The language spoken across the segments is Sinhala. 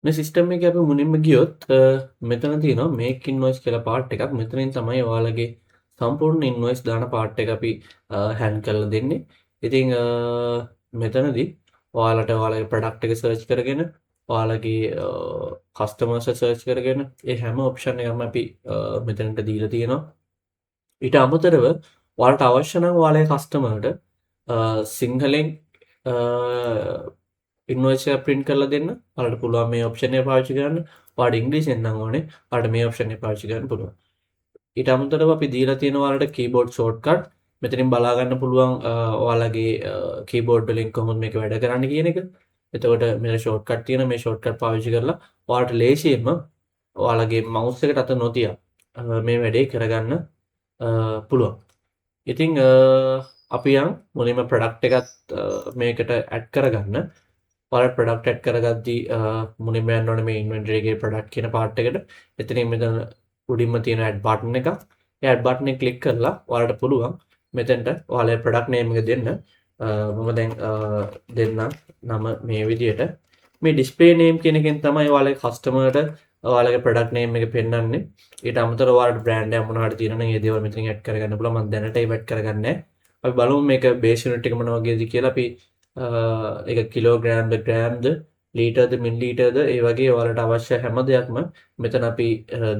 මේ සිස්ටම් එකේ අපි මුලින්ම ගියොත් මෙතන තියෙනවා මේක් ඉන්වොයිස් කියලා පාර්ට් එකක්. මෙතනින් තමයි ඔයාලගේ සම්පූර්ණ ඉන්වොයිස් දාන පාර්ට් එක අපි හෑන්ඩ් කරලා දෙන්නේ. ඉතින් මෙතනදී ඔයාලට ඔයාලගේ ප්‍රොඩක්ට් එක සර්ච් කරගෙන ඔයාලගේ කස්ටමර්ස් සර්ච් කරගෙන ඒ හැම ඔප්ෂන් එකක්ම අපි මෙතනට දීලා තියෙනවා. ඊට අමතරව ඔයාලට අවශ්‍ය නම් ඔයාලගේ කස්ටමර්ට සිංහලෙන් ඉන්වොයිස් එක print කරලා දෙන්න. ඔයාලට පුළුවන් මේ ඔප්ෂන් එක පාවිච්චි කරන්න. ඔයාලට ඉංග්‍රීසියෙන් නම් ඕනේ. ඔයාලට මේ ඔප්ෂන් එක පාවිච්චි කරන්න පුළුවන්. ඊට අමතරව අපි දීලා තියෙනවා ඔයාලට කීබෝඩ් ෂෝට්කට්. මෙතනින් බලා ගන්න පුළුවන් ඔයාලගේ කීබෝඩ් වලින් කොහොමද මේක වැඩ කරන්නේ කියන එක. එතකොට මෙතන ෂෝට්කට් තියෙනවා. මේ ෂෝට්කට් පාවිච්චි කරලා ඔයාලට ලේසියෙන්ම ඔයාලගේ මවුස් එකට අත නොතියා මේ වැඩේ කරගන්න පුළුවන්. ඉතින් අපි යන් මුලින්ම ප්‍රොඩක්ට් එකත් මේකට ඇඩ් කරගන්න. ඔයාලට ප්‍රොඩක්ට් ඇඩ් කරගද්දී මුලින්ම යන්න ඕනේ මේ ඉන්වෙන්ටරි එකේ ප්‍රොඩක්ට් කියන පාර්ට් එකට. එතනින් මෙතන උඩින්ම තියෙන ඇඩ් බටන් එකක්. ඒ ඇඩ් බටන් එක ක්ලික් කරලා ඔයාලට පුළුවන් මෙතෙන්ට ඔයාලගේ ප්‍රොඩක්ට් නේම් එක දෙන්න. මම දැන් දෙන්නම් නම මේ විදියට. මේ ඩිස්ප්ලේ නේම් කියන එකෙන් තමයි ඔයාලගේ කස්ටමර්ට ඔයාලගේ ප්‍රොඩක්ට් නේම් එක පෙන්වන්නේ. ඊට අමතරව ඔයාලට බ්‍රෑන්ඩ් එක මොනවද තියෙනවනම් ඒ දේවල් මෙතනින් ඇඩ් කරගන්න පුළුවන්. මම දැනට ඒව ඇඩ් කරගන්නේ නැහැ. අපි බලමු මේක බේස් යුනිට් එක මොන වගේද කියලා. අපි ඒක කිලෝග්‍රෑම්ද ග්‍රෑම්ද ලීටර්ද මිලිලීටර්ද ඒ වගේ ඔයාලට අවශ්‍ය හැම දෙයක්ම මෙතන අපි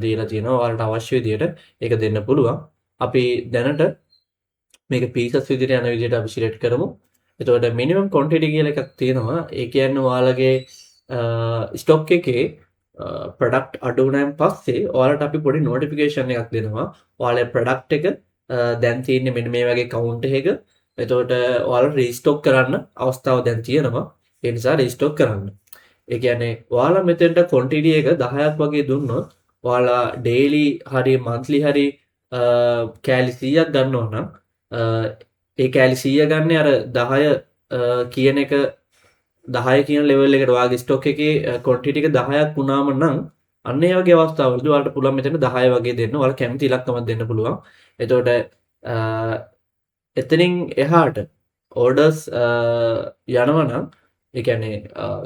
දීලා තියෙනවා. ඔයාලට අවශ්‍ය විදියට ඒක දෙන්න පුළුවන්. අපි දැනට මේක පීසස් විදියට යන විදියට අපි සිලෙක්ට් කරමු. එතකොට මිනිමම් ක්වොන්ටිටි කියලා එකක් තියෙනවා. ඒ කියන්නේ ඔයාලගේ ස්ටොක් එකේ ප්‍රොඩක්ට් අඩු වුණාන් පස්සේ ඔයාලට අපි පොඩි නොටිෆිකේෂන් එකක් දෙනවා. ඔයාලගේ ප්‍රොඩක්ට් එක දැන් තියෙන්නේ මෙන්න මේ වගේ කවුන්ට් එකක. එතකොට ඔයාලට රීස්ටොක් කරන්න අවස්ථාව දැන් තියෙනවා. ඒ නිසා රීස්ටොක් කරන්න. ඒ කියන්නේ ඔයාලා මෙතෙන්ට ක්වොන්ටිටි එක 10ක් වගේ දුන්නොත් ඔයාලා ඩේලි හරි මන්ත්ලි හරි කෑලි 100ක් ගන්නවා නම් ඒ කෑලි 100 ගන්න අර 10 කියන එක 10 කියන ලෙවල් එකට ඔයාගේ ස්ටොක් එකේ ක්වොන්ටිටි එක 10ක් වුණාම නම් අන්න ඒ වගේ අවස්ථාවලදී ඔයාලට පුළුවන් මෙතන 10 වගේ දෙන්න. ඔයාලා කැමති ඉලක්කමක් දෙන්න පුළුවන්. එතකොට එතනින් එහාට ඕඩර්ස් යනවා නම් ඒ කියන්නේ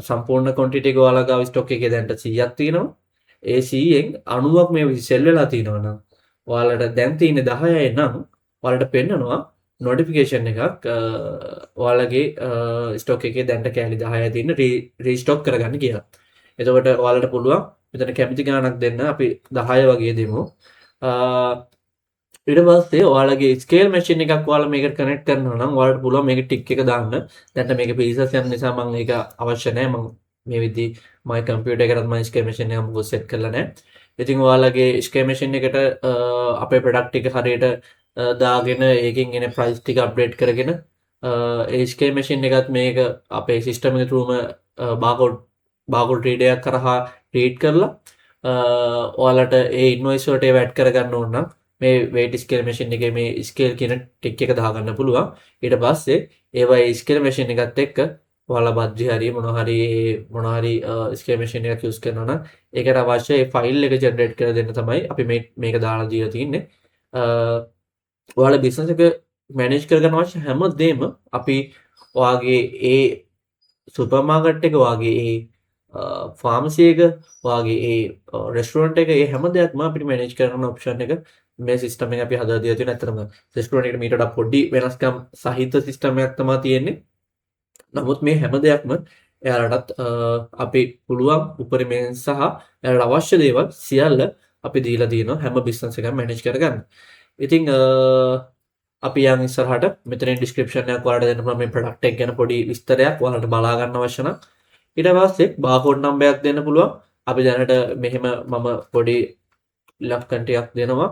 සම්පූර්ණ ක්වොන්ටිටි එක ඔයාලා ගාව ස්ටොක් එකේ දැන්ට 100ක් තියෙනවා. ඒ 100න් 90ක් මේ සෙල් වෙලා තියෙනවා නම් ඔයාලට දැන් තියෙන්නේ 10යි නම් ඔයාලට පෙන්නනවා නොටිෆිකේෂන් එකක් ඔයාලගේ ස්ටොක් එකේ දැන්ට කෑලි 10යි තියෙන රීස්ටොක් කරගන්න කියලා. එතකොට ඔයාලට පුළුවන් මෙතන කැමති ගාණක් දෙන්න. අපි 10 වගේ දෙමු. ඊට පස්සේ ඔයාලගේ ස්කේල් මැෂින් එකක් ඔයාලා මේකට කනෙක්ට් කරනවා නම් ඔයාලට පුළුවන් මේක ටික් එක දාන්න. දැන් මේක පීසස් යන නිසා මම ඒක අවශ්‍ය නැහැ. මම මේ විදි මයි කම්පියුටර් එකකට මම ස්කේල් මැෂින් එක මොකද සෙට් කරලා නැහැ. ඉතින් ඔයාලගේ ස්කේල් මැෂින් එකට අපේ ප්‍රොඩක්ට් එක හරියට දාගෙන ඒකෙන් එන ප්‍රයිස් ටික අප්ඩේට් කරගෙන ඒ ස්කේල් මැෂින් එකත් මේක අපේ සිස්ටම් එක through බාකෝඩ් රීඩර් එකක් කරහා රීඩ් කරලා ඔයාලට ඒ ඉන්වොයිස් වලට ඒව ඇඩ් කරගන්න ඕන නම් මේ වේට් ස්කේල් මැෂින් එකේ මේ ස්කේල් කියන ටික් එක දාගන්න පුළුවන්. ඊට පස්සේ ඒවා ඒ ස්කේල් මැෂින් එකත් එක්ක ඔයාලා බද්දි හරි මොන හරි ස්කේල් මැෂින් එකක් යූස් කරනවා නම් ඒකට අවශ්‍ය ඒ ෆයිල් එක ජෙනරේට් කරලා දෙන්න තමයි අපි මේක දාලා දීලා තියෙන්නේ. ඔයාලා බිස්නස් එක මැනේජ් කරගන්න අවශ්‍ය හැම දෙම අපි ඔයාගේ ඒ සුපර් මාකට් එක ඔයාගේ ඒ ෆාමසි එක ඔයාගේ ඒ රෙස්ටුරන්ට් එක ඒ හැම දෙයක්ම අපිට මැනේජ් කරන ඔප්ෂන් එක මේ සිස්ටම් එක අපි හදලා දීලා තියෙනවා. ඇත්තටම රෙස්ටුරන්ට් එකට මීට වඩා පොඩි වෙනස්කම් සහිත සිස්ටම් එකක් තමයි තියෙන්නේ. නමුත් මේ හැම දෙයක්ම එයාලටත් අපි පුළුවන් උපරිමයෙන් සහ එයාලට අවශ්‍ය දේවල් සියල්ල අපි දීලා තියෙනවා හැම බිස්නස් එකක්ම මැනේජ් කරගන්න. ඉතින් අපි යන් ඉස්සරහට මෙතනින් ඩිස්ක්‍රිප්ෂන් එකක් ඔයාලට දෙන්න පුළුවන් මේ ප්‍රොඩක්ට් එක ගැන පොඩි විස්තරයක් ඔයාලට බලා ගන්න අවශ්‍ය නම්. ඊට පස්සේ බාකෝඩ් නම්බරයක් දෙන්න පුළුවන්. අපි දැනට මෙහෙම මම පොඩි ඉලක්කම් ටිකක් දෙනවා.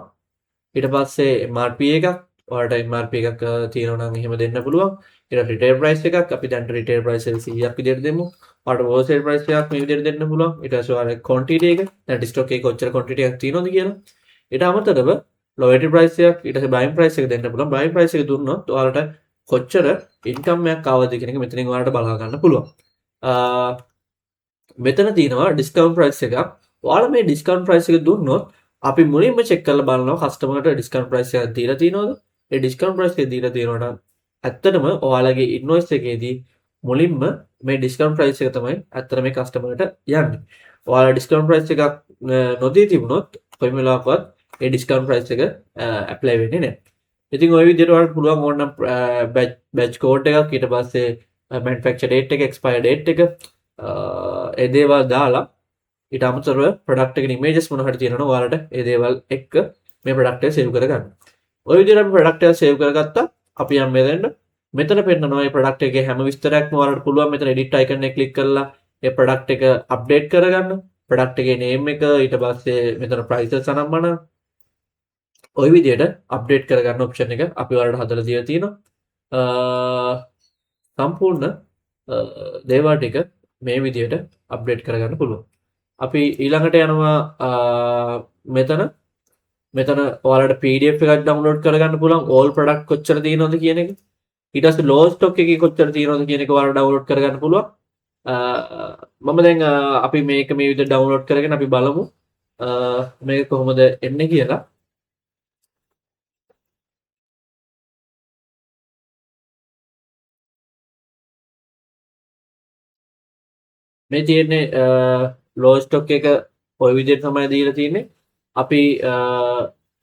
ඊට පස්සේ MRP එකක් ඔයාලට MRP එකක් තියෙනවා නම් එහෙම දෙන්න පුළුවන්. ඊට රිටේල් ප්‍රයිස් එකක් අපි දැන් රිටේල් ප්‍රයිස් එක 100ක් විදිහට දෙමු. ඔයාලට හෝල්සේල් ප්‍රයිස් එකක් මේ විදිහට දෙන්න පුළුවන්. ඊට පස්සේ ඔයාලගේ ක්වොන්ටිටි එක දැන් ස්ටොක් එකේ කොච්චර ක්වොන්ටිටි එකක් තියෙනවද කියලා. ඊට අමතරව ලොයල්ටි ප්‍රයිස් එකක් ඊට පස්සේ බයින් ප්‍රයිස් එක දෙන්න පුළුවන්. බයින් ප්‍රයිස් එක දුන්නොත් ඔයාලට කොච්චර ඉන්කම් එකක් ආවද කියන එක මෙතනින් ඔයාලට බලා ගන්න පුළුවන්. මෙතන තියෙනවා ඩිස්කවුන්ට් ප්‍රයිස් එකක්. ඔයාලා මේ ඩිස්කවුන්ට් ප්‍රයිස් එක දුන්නොත් අපි මුලින්ම චෙක් කරලා බලනවා කස්ටමර්ට ඩිස්කවුන්ට් ප්‍රයිස් එකක් දීලා තියෙනවද? ඒ ඩිස්කවුන්ට් ප්‍රයිස් එක දීලා තියෙනවා නම් ඇත්තටම ඔයාලගේ ඉන්වොයිස් එකේදී මුලින්ම මේ ඩිස්කවුන්ට් ප්‍රයිස් එක තමයි ඇත්තට මේ කස්ටමර්ට යන්නේ. ඔයාලා ඩිස්කවුන්ට් ප්‍රයිස් එකක් නොදී තිබුණොත් කොයිම වෙලාවකවත් ඒ ඩිස්කවුන්ට් ප්‍රයිස් එක ඇප්ලයි වෙන්නේ නැහැ. ඉතින් ওই විදිහට ඔයාලට පුළුවන් ඕනනම් බැච් කෝඩ් එකක් ඊට පස්සේ මැනුෆැක්චර් ඩේට් එක එක්ස්පයර් ඩේට් එක ඒ දේවල් දාලා ඊට අමතරව ප්‍රොඩක්ට් එකේ ඉමේජස් මොන හරි තියෙනවා ඔයාලට ඒ දේවල් එක්ක මේ ප්‍රොඩක්ට් එක සේව් කරගන්න. ওই විදිහට අපි ප්‍රොඩක්ට් එක සේව් කරගත්තා. අපි යම් මෙතන පෙන්නනවා මේ ප්‍රොඩක්ට් එකේ හැම විස්තරයක්ම ඔයාලට පුළුවන් මෙතන එඩිට් අයිකන් එක ක්ලික් කරලා ඒ ප්‍රොඩක්ට් එක අප්ඩේට් කරගන්න. ප්‍රොඩක්ට් එකේ නේම් එක ඊට පස්සේ මෙතන ප්‍රයිසස් අනම්මන ওই විදිහට අප්ඩේට් කරගන්න ඔප්ෂන් එක අපි ඔයාලට හදලා දීලා තියෙනවා. සම්පූර්ණ දේවල් ටික මේ විදිහට අප්ඩේට් කරගන්න පුළුවන්. අපි ඊළඟට යනවා මෙතන ඔයාලට PDF එකක් ඩවුන්ලෝඩ් කරගන්න පුළුවන් ඕල් ප්‍රොඩක්ට් කොච්චර තියෙනවද කියන එක. ඊට පස්සේ ලෝ ස්ටොක් එකේ කොච්චර තියෙනවද කියන එක ඔයාලට ඩවුන්ලෝඩ් කරගන්න පුළුවන්. මම දැන් අපි මේක මේ විදිහට ඩවුන්ලෝඩ් කරගෙන අපි බලමු මේක කොහොමද එන්නේ කියලා. මේ තියෙන්නේ ලෝ ස්ටොක් එක ඔය විදිහට තමයි දීලා තියෙන්නේ. අපි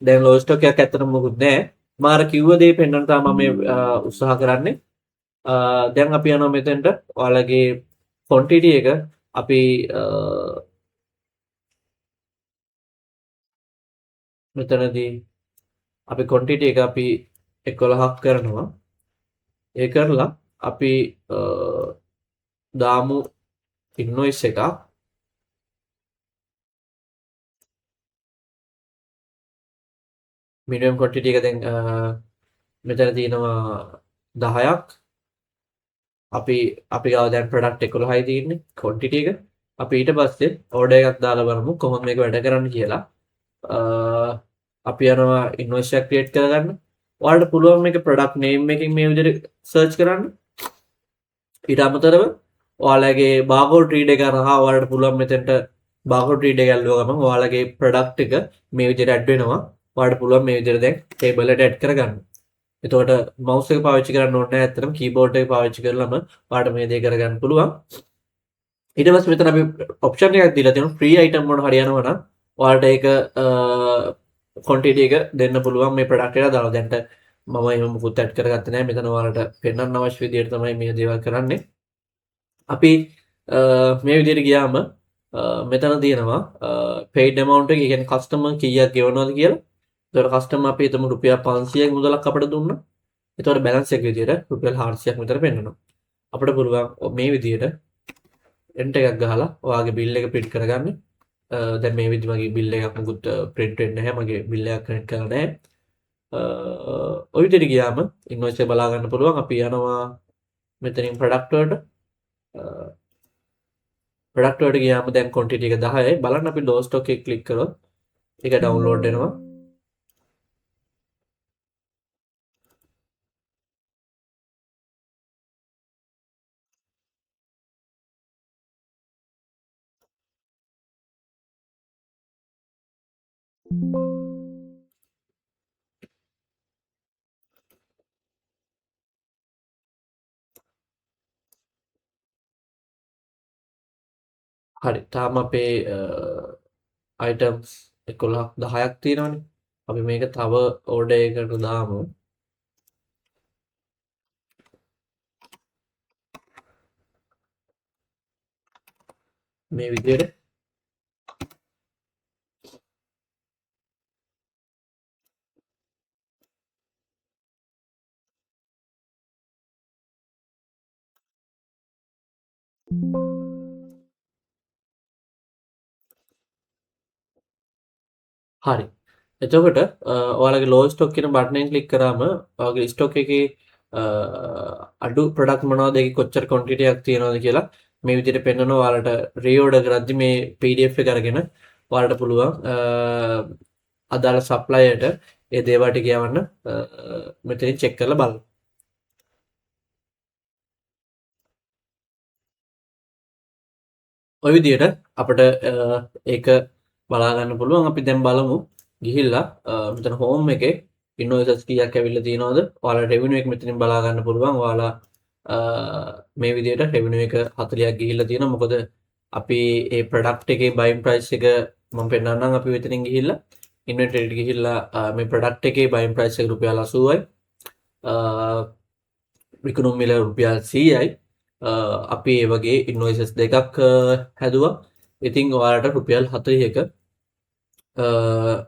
දැන් ලෝ ස්ටොක් එකක් ඇත්තටම මොකුත් නැහැ. මාර කිව්ව දේ පෙන්වන්න තමයි මම උත්සාහ කරන්නේ. දැන් අපි යනවා මෙතෙන්ට ඔයාලගේ quantity එක අපි මෙතනදී අපි quantity එක අපි 11ක් කරනවා. ඒ කරලා අපි දාමු invoice එකක්. minimum quantity එක දැන් මෙතන තියෙනවා 10ක්. අපි ගාව දැන් ප්‍රොඩක්ට් 11යි තියෙන්නේ quantity එක. අපි ඊට පස්සේ order එකක් දාලා බලමු කොහොමද මේක වැඩ කරන්නේ කියලා. අපි යනවා invoice එක create කරගන්න. ඔයාලට පුළුවන් මේක product name එකකින් මේ විදිහට search කරන්න. ඊට අමතරව ඔයාලගේ barcode reader එක හරහා ඔයාලට පුළුවන් මෙතෙන්ට barcode reader එක ඇල්ලුවා ගමන් ඔයාලගේ product එක මේ විදිහට add වෙනවා. ඔයාලට පුළුවන් මේ විදිහට දැන් table එකට add කරගන්න. එතකොට mouse එක පාවිච්චි කරන්න ඕනේ නැහැ. ඇත්තටම keyboard එක පාවිච්චි කරලාම ඔයාලට මේ දේ කරගන්න පුළුවන්. ඊට පස්සේ මෙතන අපි option එකක් දීලා තියෙනවා free item මොන හරි යනවා නම් ඔයාලට ඒක quantity එක දෙන්න පුළුවන් මේ product එකට දාලා. දැන්ට මම එහෙම මුකුත් add කරගත්තේ නැහැ. මෙතන ඔයාලට පෙන්වන්න අවශ්‍ය විදිහට තමයි මේ දේවල් කරන්නේ. අපි මේ විදිහට ගියාම මෙතන තියෙනවා paid amount එක කියන්නේ customer කීයක් ගෙවනවද කියලා. එතකොට customer අපි හිතමු රුපියල් 500ක් මුදලක් අපිට දුන්නා. එතකොට balance එක විදිහට රුපියල් 400ක් විතර පෙන්නනවා. අපිට පුළුවන් මේ විදිහට enter එකක් ගහලා ඔයාගේ bill එක print කරගන්න. දැන් මේ විදිහ මගේ bill එකක් මුකුත් print වෙන්නේ නැහැ. මගේ bill එකක් print කරලා නැහැ. ඔය විදිහට ගියාම invoice එක බලා ගන්න පුළුවන්. අපි යනවා මෙතනින් product වලට. product වලට ගියාම දැන් quantity එක 10යි. බලන්න අපි low stock එක click කරොත් ඒක download වෙනවා. හරි. තාම අපේ items 11ක් 10ක් තියෙනවනේ. අපි මේක තව order එකකට දාමු. මේ විදිහට හරි. එතකොට ඔයාලගේ low stock කියන බටන් එක ක්ලික් කරාම ඔයාගේ stock එකේ අඩු product මොනවද ඒකේ කොච්චර quantity එකක් තියෙනවද කියලා මේ විදිහට පෙන්වනවා. ඔයාලට reorder කරද්දි මේ PDF එක අරගෙන ඔයාලට පුළුවන් අදාළ supplierට ඒ දේවල් ටික යවන්න මෙතනින් check කරලා බලන්න. ඔය විදිහට අපිට ඒක බලා ගන්න පුළුවන්. අපි දැන් බලමු ගිහිල්ලා මෙතන home එකේ invoices කීයක් ඇවිල්ලා තියෙනවද? ඔයාලා revenue එක මෙතනින් බලා ගන්න පුළුවන්. ඔයාලා මේ විදිහට revenue එක 40ක් ගිහිල්ලා තියෙනවා. මොකද අපි ඒ ප්‍රොඩක්ට් එකේ බයින් ප්‍රයිස් එක මම පෙන්නන්නම්. අපි මෙතනින් ගිහිල්ලා ඉන්වෙන්ටරි එකට ගිහිල්ලා මේ ප්‍රොඩක්ට් එකේ බයින් ප්‍රයිස් එක රුපියල් 80යි. විකුණුම් මිල රුපියල් 100යි. අපි ඒ වගේ ඉන්වොයිසස් දෙකක් හැදුවා. ඉතින් ඔයාලට රුපියල් 40ක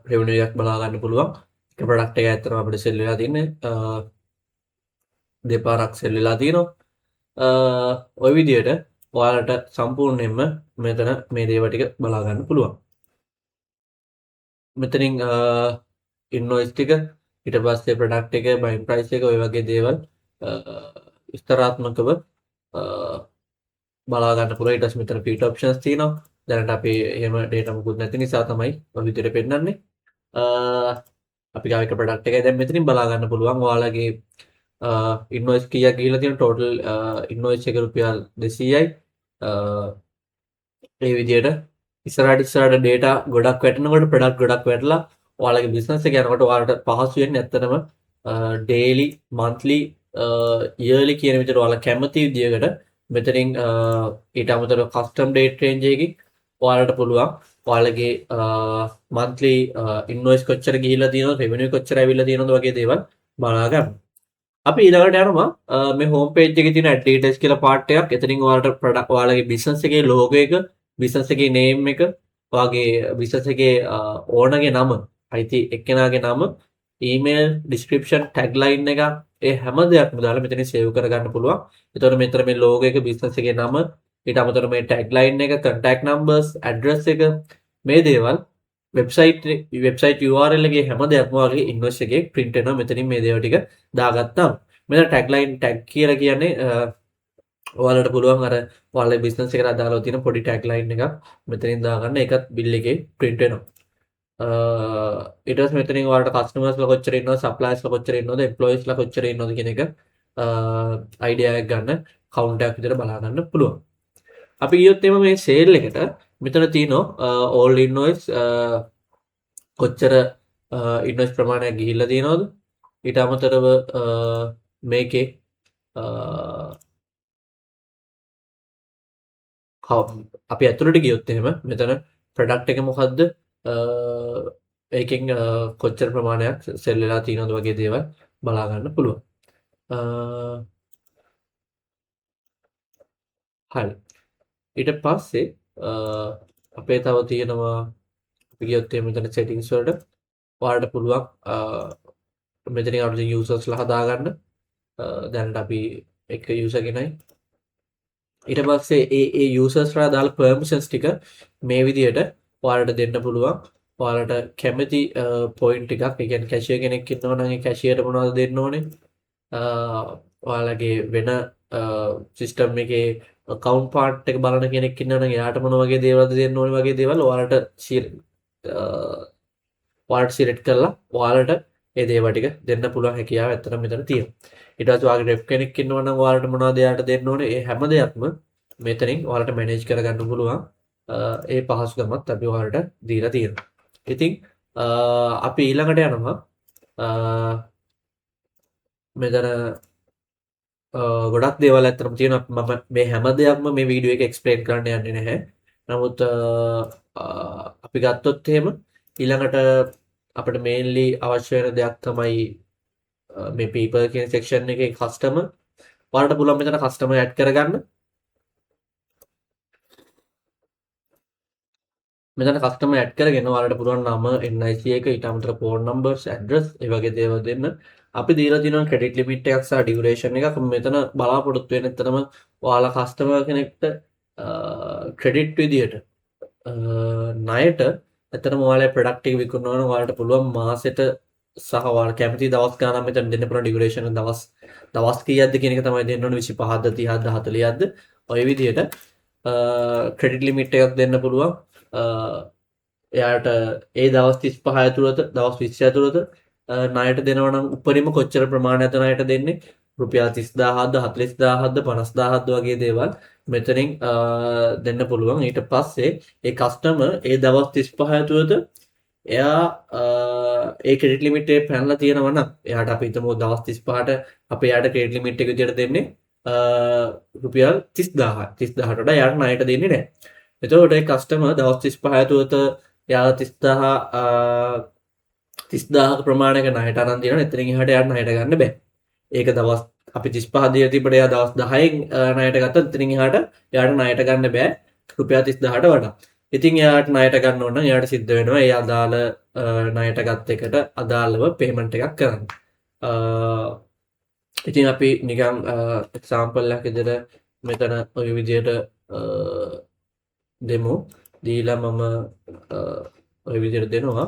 රෙවෙනියු එකක් බලා ගන්න පුළුවන්. එක ප්‍රොඩක්ට් එක ඇත්තටම අපිට සෙල් වෙලා තින්නේ දෙපාරක් සෙල් වෙලා තියෙනවා. ওই විදිහට ඔයාලට සම්පූර්ණයෙන්ම මෙතන මේ දේවල් ටික බලා ගන්න පුළුවන්. මෙතනින් ඉන්වොයිස් ටික, ඊට පස්සේ ප්‍රොඩක්ට් එක, බයින් ප්‍රයිස් එක, ඔය වගේ දේවල් විස්තරාත්මකව බලා ගන්න පුළුවන්. ඊට පස්සේ මෙතන ෆීචර් ඔප්ෂන්ස් තියෙනවා. දැනට අපි එහෙම ඩේටා මුකුත් නැති නිසා තමයි ඔය විදිහට පෙන්නන්නේ. අපි ගාව එක ප්‍රොඩක්ට් එකයි දැන් මෙතනින් බලා ගන්න පුළුවන්. ඔයාලගේ ඉන්වොයිස් කීයක් ගිහිලා තියෙන ටෝටල් ඉන්වොයිස් එක රුපියල් 200යි. ඒ විදිහට ඉස්සරහට ඩේටා ගොඩක් වැටෙනකොට, ප්‍රොඩක්ට් ගොඩක් වැටලා ඔයාලගේ බිස්නස් එක යනකොට ඔයාලට පහසු වෙන්නේ ඇත්තටම ඩේලි, මන්ත්ලි, ඉයර්ලි කියන විදිහට ඔයාලා කැමති විදිහකට මෙතනින් ඊට අමතරව කස්ටම් ඩේට් රේන්ජ් එකකින් ඔයාලට පුළුවන් ඔයාලගේ මන්ත්ලි ඉන්වොයිස් කොච්චර ගිහිල්ලා තියෙනවද, රෙවෙනියු කොච්චර ඇවිල්ලා තියෙනවද වගේ දේවල් බලා ගන්න. අපි ඊළඟට යනවා මේ හෝම් පේජ් එකේ තියෙන ඇඩ් ඩීටේල්ස් කියලා පාර්ට් එකක්. එතනින් ඔයාලට ප්‍රොඩක්ට්, ඔයාලගේ බිස්නස් එකේ ලෝගෝ එක, බිස්නස් එකේ නේම් එක, ඔයාගේ බිස්නස් එකේ ඕනර්ගේ නම, අයිති එක්කෙනාගේ නම, ඊමේල්, ඩිස්ක්‍රිප්ෂන්, ටැග්ලයින් එක, ඒ හැම දෙයක්ම දාලා මෙතනින් සේව් කරගන්න පුළුවන්. එතකොට මෙතන මේ ලෝගෝ එක, බිස්නස් එකේ නම, ඊට අමතරව මේ ටැග්ලයින් එක, කන්ටැක්ට් නම්බර්ස්, ඇඩ්‍රස් එක, මේ දේවල් වෙබ්සයිට් URL එකේ හැම දෙයක්ම වගේ ඉන්වොයිස් එකේ print වෙනවා. මෙතනින් මේ දේවල් ටික දාගත්තාම මෙතන ටැග් කියලා කියන්නේ ඔයාලට පුළුවන් අර ඔයාලගේ බිස්නස් එකට අදාළව තියෙන පොඩි ටැග්ලයින් එකක් මෙතනින් දාගන්න. ඒකත් බිල් එකේ print වෙනවා. ඊට පස්සේ මෙතනින් ඔයාලට කස්ටමර්ස්ලා කොච්චර ඉන්නවද, සප්ලයර්ස්ලා කොච්චර ඉන්නවද, එම්ප්ලොයිස්ලා කොච්චර ඉන්නවද කියන එක අයිඩියා එකක් ගන්න, කවුන්ට් එකක් විතර බලා ගන්න පුළුවන්. අපි ගියොත් එimhe මේ සේල් එකට මෙතන තියෙනවා all invoice කොච්චර ඉන්වොයිස් ප්‍රමාණයක් ගිහිල්ලා තියෙනවද, ඊට අමතරව මේකේ අපි ඇතුළට ගියොත් එහෙම මෙතන ප්‍රොඩක්ට් එක මොකද්ද, ඒකෙන් කොච්චර ප්‍රමාණයක් සෙල් වෙලා තියෙනවද වගේ දේවල් බලා ගන්න පුළුවන්. හරි. ඊට පස්සේ අපේ තව තියෙනවා අපි ගියොත් එහෙම මෙතන settings වලට ඔයාලට පුළුවන් මෙතනින් අලුතින් users ලා හදාගන්න. දැනට අපි එක user කෙනයි. ඊට පස්සේ ඒ users ලා දාලා permissions ටික මේ විදිහට ඔයාලට දෙන්න පුළුවන්. ඔයාලට කැමති point ටිකක්, ඒ කියන්නේ cashier කෙනෙක් ඉන්නවා නම් ඒ cashier ට මොනවද දෙන්න ඕනේ, ඔයාලගේ වෙන සිස්ටම් එකේ account part එක බලන කෙනෙක් ඉන්නවා නම් එයාට මොන වගේ දේවල්ද දෙන්න ඕනේ වගේ දේවල් ඔයාලට select කරලා ඔයාලට ඒ දේවල් ටික දෙන්න පුළුවන් හැකියාව ඇත්තටම මෙතන තියෙනවා. ඊට පස්සේ ඔයාගේ rep කෙනෙක් ඉන්නවා නම් ඔයාලට මොනවද එයාට දෙන්න ඕනේ, ඒ හැම දෙයක්ම මෙතනින් ඔයාලට manage කරගන්න පුළුවන්. ඒ පහසුකමත් අපි ඔයාලට දීලා තියෙනවා. ඉතින් අපි ඊළඟට යනවා මෙතන ගොඩක් දේවල් ඇත්තටම තියෙනවා. මම මේ හැම දෙයක්ම මේ වීඩියෝ එකේ එක්ස්ප්ලেইন කරන්න යන්නේ නැහැ. නමුත් අපි ගත්තොත් එහෙම ඊළඟට අපිට මේන්ලි අවශ්‍ය වෙන දෙයක් තමයි මේ people කියන section එකේ customer. ඔයාලට පුළුවන් මෙතන customer add කරගන්න. මෙතන customer add කරගෙන ඔයාලට පුළුවන් නම, NIC එක, ඊට අමතරව phone numbers, address, ඒ වගේ දේවල් දෙන්න. අපි දීලා තියෙනවා credit limit එකක් සහ duration එකක්. මෙතන බලාපොරොත්තු වෙන ඇත්තටම ඔයාලා customer කෙනෙක්ට credit විදියට ණයට ඇත්තටම ඔයාලගේ product එක විකුණනවා නම් ඔයාලට පුළුවන් මාසෙට සහ ඔයාලා කැමති දවස් ගානක් මෙතන දෙන්න පුළුවන්. duration දවස් කීයක්ද කියන එක තමයි දෙන්න ඕනේ. 25ද, 30ද, 40ද ඔය විදියට credit limit එකක් දෙන්න පුළුවන්. එයාට ඒ දවස් 35 ඇතුළත, දවස් 20 ඇතුළත ණයට දෙනවා නම් උපරිම කොච්චර ප්‍රමාණයක් ණයට දෙන්නේ, රුපියල් 30000ද, 40000ද, 50000ද වගේ දේවල් මෙතනින් දෙන්න පුළුවන්. ඊට පස්සේ ඒ කස්ටමර් ඒ දවස් 35 ඇතුළත එයා ඒ ක්‍රෙඩිට් ලිමිට් එක පැනලා තියෙනවා නම් එයාට අපි හිතමු දවස් 35ට අපි එයාට ක්‍රෙඩිට් ලිමිට් එක විදියට දෙන්නේ රුපියල් 30000ට වඩා එයාට ණයට දෙන්නේ නැහැ. එතකොට ඒ කස්ටමර් දවස් 35 ඇතුළත එයාලා 30000 ප්‍රමාණයක ණයට අරන් තියෙනවා. එතනින් එහාට එයාට ණයට ගන්න බෑ. ඒක දවස් අපි 35 දීලා තිබ්බට එයා දවස් 10න් ණයට ගත්තොත් එතනින් එහාට එයාට ණයට ගන්න බෑ රුපියල් 30000ට වඩා. ඉතින් එයාට ණයට ගන්න ඕන නම් එයාට සිද්ධ වෙනවා ඒ අදාළ ණයට ගත් එකට අදාළව පේමන්ට් එකක් කරන්න. ඉතින් අපි නිකන් එක්සාම්පල් එකක් විදිහට මෙතන ඔය විදිහට දෙමු. දීලා මම ඔය විදිහට දෙනවා.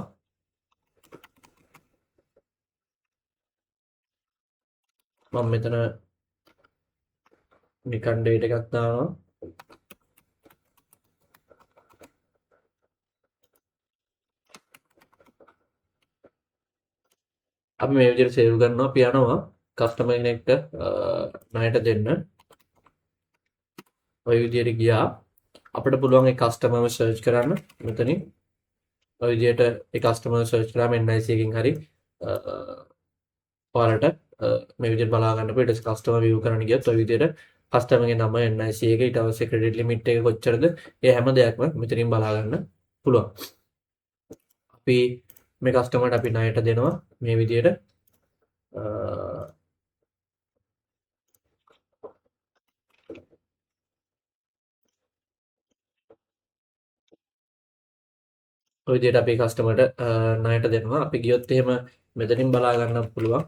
මම මෙතන නිකන් ඩේට් එකක් දානවා. අපි මේ විදිහට සේව් කරනවා. අපි යනවා කස්ටමර් කෙනෙක්ට ණයට දෙන්න. ඔය විදිහට ගියා. අපිට පුළුවන් ඒ කස්ටමර්ව සර්ච් කරන්න මෙතනින්. ඔය විදිහට ඒ කස්ටමර් සර්ච් කරාම NIC එකකින් හරි ඔයාලට මේ විදිහට බලා ගන්න පුළුවන්. ඊට පස්සේ කස්ටමර් view කරන්න ගියොත් ඔය විදිහට කස්ටමර්ගේ නම NIC එක ඊට අවශ්‍ය ක්‍රෙඩිට් ලිමිට් එක කොච්චරද ඒ හැම දෙයක්ම මෙතනින් බලා ගන්න පුළුවන්. අපි මේ කස්ටමර්ට අපි ණයට දෙනවා මේ විදිහට ඔය විදිහට අපි කස්ටමර්ට ණයට දෙනවා. අපි ගියොත් එහෙම මෙතනින් බලා ගන්න පුළුවන්.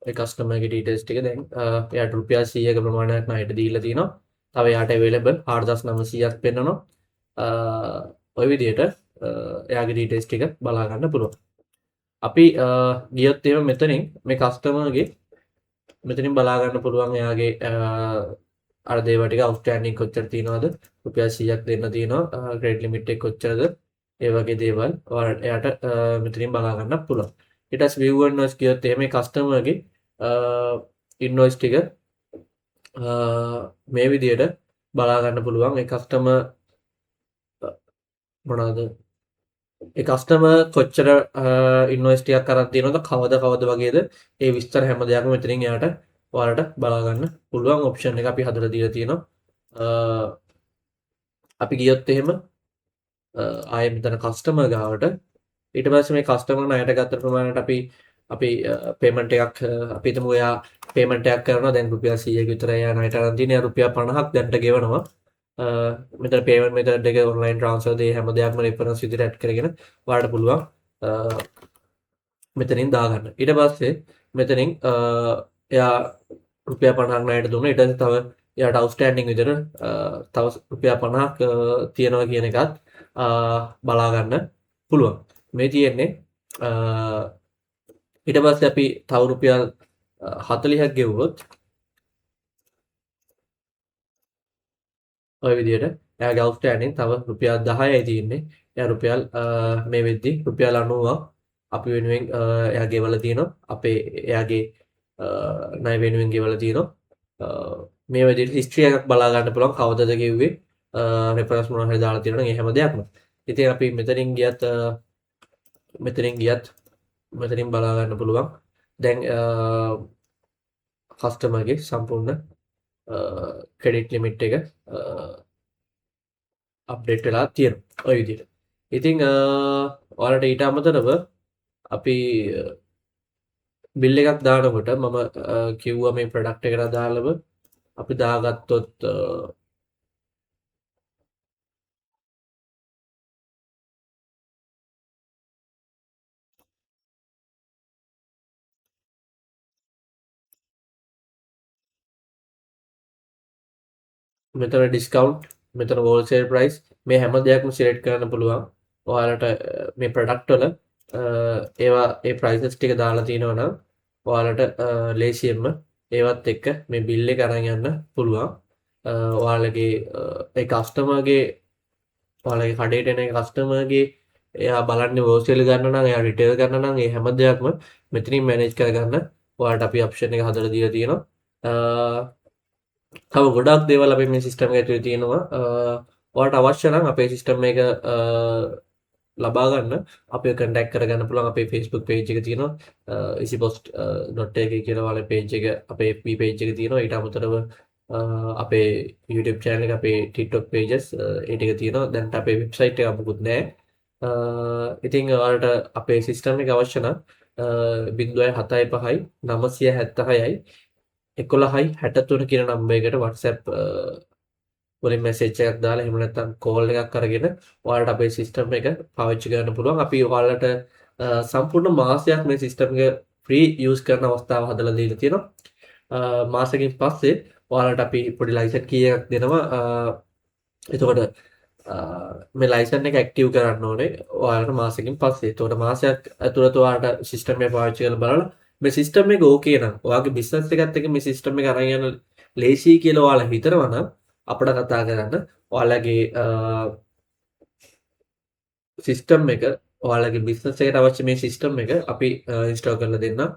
ඒ කස්ටමර්ගේ ඩීටේල්ස් ටික දැන් එයාට රුපියල් 100ක ප්‍රමාණයක් ණයට දීලා තිනවා. තව එයාට අවైలබල් 4900ක් පෙන්නනවා. ඔය විදිහට එයාගේ ඩීටේල්ස් ටික බලා ගන්න පුළුවන්. අපි ගියොත් එහෙම මෙතනින් මේ කස්ටමර්ගේ මෙතනින් බලා ගන්න පුළුවන් එයාගේ අර දේවල් ටික අවුට්ස්ටෑන්ඩින් කොච්චර තියෙනවද රුපියල් 100ක් දෙන්න තියෙනවා ක්‍රෙඩිට් ලිමිට් එක කොච්චරද ඒ වගේ දේවල් ඔයාලට එයාට මෙතනින් බලා ගන්න පුළුවන්. ඊට පස්සේ view invoice කියොත් එහෙම මේ කස්ටමර්ගේ invoice ටික මේ විදිහට බලා ගන්න පුළුවන්. ඒ කස්ටමර් මොනවාද ඒ කස්ටමර් කොච්චර ඉන්වොයිස් ටිකක් අරන් තියෙනවද කවද වගේද ඒ විස්තර හැම දෙයක්ම මෙතනින් එයාට ඔයාලට බලා ගන්න පුළුවන් ඔප්ෂන් එක අපි හදලා දීලා තියෙනවා. අපි ගියොත් එහෙම ආයෙ මෙතන කස්ටමර් ගාවට ඊට පස්සේ මේ කස්ටමර් ණයට ගත්ත ප්‍රමාණයට අපි පේමන්ට් එකක් අපි හිතමු එයා පේමන්ට් එකක් කරනවා දැන් රුපියල් 100ක විතර එයා ණයට අරන් තියෙන. එයා රුපියල් 50ක් දැන්ට ගෙවනවා. මෙතන පේමන්ට් මෙතඩ් එක ඔන්ලයින් ට්‍රාන්ස්ෆර් දේ හැම දෙයක්ම රෙෆරන්ස් විදිහට ඇඩ් කරගෙන ඔයාලට පුළුවන් මෙතනින් දාගන්න. ඊට පස්සේ මෙතනින් එයා රුපියල් 50ක් ණයට දුන්නා. ඊට පස්සේ තව එයාට අවුට්ස්ටෑන්ඩින් විදිහට තව රුපියල් 50ක් තියෙනවා කියන එකත් බලා ගන්න පුළුවන්. මේ තියෙන්නේ ඊට පස්සේ අපි තව රුපියල් 40ක් ගෙවුවොත් ඔය විදිහට එයාගේ අවුට්ස්ටෑන්ඩින් තව රුපියල් 10යි තියෙන්නේ. එයා රුපියල් මේ වෙද්දි රුපියල් 90ක් අපි වෙනුවෙන් එයා ගෙවලා තියෙනවා. අපේ එයාගේ ණය වෙනුවෙන් ගෙවලා තියෙනවා. මේ විදිහට හිස්ටරි එකක් බලා ගන්න පුළුවන් කවදද ගෙව්වේ රෙෆරන්ස් මොනවා හරි දාලා තියෙනවා නම් ඒ හැම දෙයක්ම. ඉතින් අපි මෙතනින් ගියත් මෙතනින් බලා ගන්න පුළුවන්. දැන් කස්ටමර්ගේ සම්පූර්ණ ක්‍රෙඩිට් ලිමිට් එක අප්ඩේට් වෙලා තියෙනවා ඔය විදිහට. ඉතින් ඔයාලට ඊට අමතරව අපි බිල් එකක් දානකොට මම කිව්වා මේ ප්‍රොඩක්ට් එකට අදාළව අපි දාගත්තොත් මෙතන ඩිස්කවුන්ට් මෙතන හෝල්සේල් ප්‍රයිස් මේ හැම දෙයක්ම සිලෙක්ට් කරන්න පුළුවන්. ඔයාලට මේ ප්‍රොඩක්ට් වල ඒවා ඒ ප්‍රයිසස් ටික දාලා තියෙනවා නම් ඔයාලට ලේසියෙන්ම ඒවත් එක්ක මේ බිල් එක අරන් යන්න පුළුවන්. ඔයාලගේ ඒ කස්ටමර්ගේ ඔයාලගේ කඩේට එන කස්ටමර්ගේ එයා බලන්නේ හෝල්සේල් ගන්න නම් එයා රිටේල් ගන්න නම් ඒ හැම දෙයක්ම මෙතනින් මැනේජ් කරගන්න ඔයාලට අපි ඔප්ෂන් එක හදලා දීලා තියෙනවා. තව ගොඩක් දේවල් අපි මේ සිස්ටම් එක ඇතුලේ තියෙනවා. ඔයාලට අවශ්‍ය නම් අපේ සිස්ටම් එක ලබා ගන්න අපේ කන්ටැක්ට් කරගන්න පුළුවන්. අපේ Facebook page එක තියෙනවා easypost.lk කියලා ඔයාලගේ page එක අපේ FB page එක තියෙනවා. ඊට අමතරව අපේ YouTube channel එක අපේ TikTok pages ඒ ටික තියෙනවා. දැනට අපේ website එක මොකුත් නැහැ. ඉතින් ඔයාලට අපේ system එක අවශ්‍ය නම් 0.75 976යි 11යි 63 කියන නම්බර් එකට WhatsApp වලින් මැසේජ් එකක් දාලා එහෙම නැත්නම් කෝල් එකක් අරගෙන ඔයාලට අපේ සිස්ටම් එක පාවිච්චි කරන්න පුළුවන්. අපි ඔයාලට සම්පූර්ණ මාසයක් මේ සිස්ටම් එක ෆ්‍රී යූස් කරන අවස්ථාව හදලා දීලා තියෙනවා. මාසෙකින් පස්සේ ඔයාලට අපි පොඩි ලයිසන් කී එකක් දෙනවා. එතකොට මේ ලයිසන් එක ඇක්ටිව් කරන්න ඕනේ ඔයාලට මාසෙකින් පස්සේ. එතකොට මාසයක් ඇතුළත ඔයාලට සිස්ටම් එක පාවිච්චි කරලා බලලා මේ සිස්ටම් එක ඕකේ නම් ඔයාගේ බිස්නස් එකත් එක්ක මේ සිස්ටම් එක අරන් යන ලේසි කියලා ඔයාලා හිතනවා නම් අපිට කතා කරන්න. ඔයාලගේ සිස්ටම් එක ඔයාලගේ බිස්නස් එකට අවශ්‍ය මේ සිස්ටම් එක අපි ඉන්ස්ටෝල් කරලා දෙන්නම්.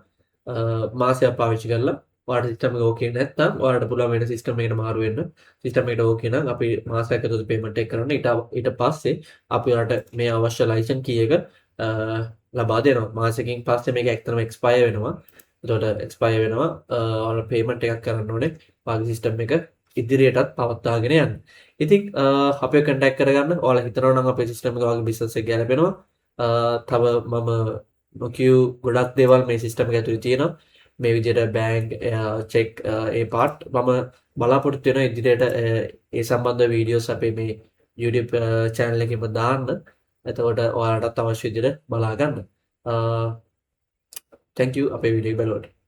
මාසයක් පාවිච්චි කරලා ඔයාලට සිස්ටම් එක ඕකේ නැත්නම් ඔයාලට පුළුවන් වෙන සිස්ටම් එකකට මාරු වෙන්න. සිස්ටම් එකට ඕකේ නම් අපි මාසයක් ඇතුළත පේමන්ට් එක කරන්න. ඊට පස්සේ අපි ඔයාලට මේ අවශ්‍ය ලයිසන් කී එක ලබා දෙනවා. මාසෙකින් පස්සේ මේක ඇත්තටම එක්ස්පයර් වෙනවා. එතකොට එක්ස්පයර් වෙනවා. ඔයාලා පේමන්ට් එකක් කරන්න ඕනේ. ඔයාගේ සිස්ටම් එක ඉදිරියටත් පවත්වාගෙන යන්න. ඉතින් අපේ කන්ටැක්ට් කරගන්න. ඔයාලා හිතනවා නම් අපේ සිස්ටම් එක ඔයාගේ බිස්නස් එක ගැලපෙනවා. තව මම නොකියු ගොඩක් දේවල් මේ සිස්ටම් එක ඇතුලේ තියෙනවා. මේ විදිහට බෑන්ක් චෙක් ඒ පාර්ට් මම බලාපොරොත්තු වෙනවා ඉදිරියට ඒ සම්බන්ධ වීඩියෝස් අපේ මේ YouTube channel එකෙම දාන්න. එතකොට ඔයාලටත් අවශ්‍ය විදිහට බලා ගන්න. thank you අපේ වීඩියෝ එක බලුවට.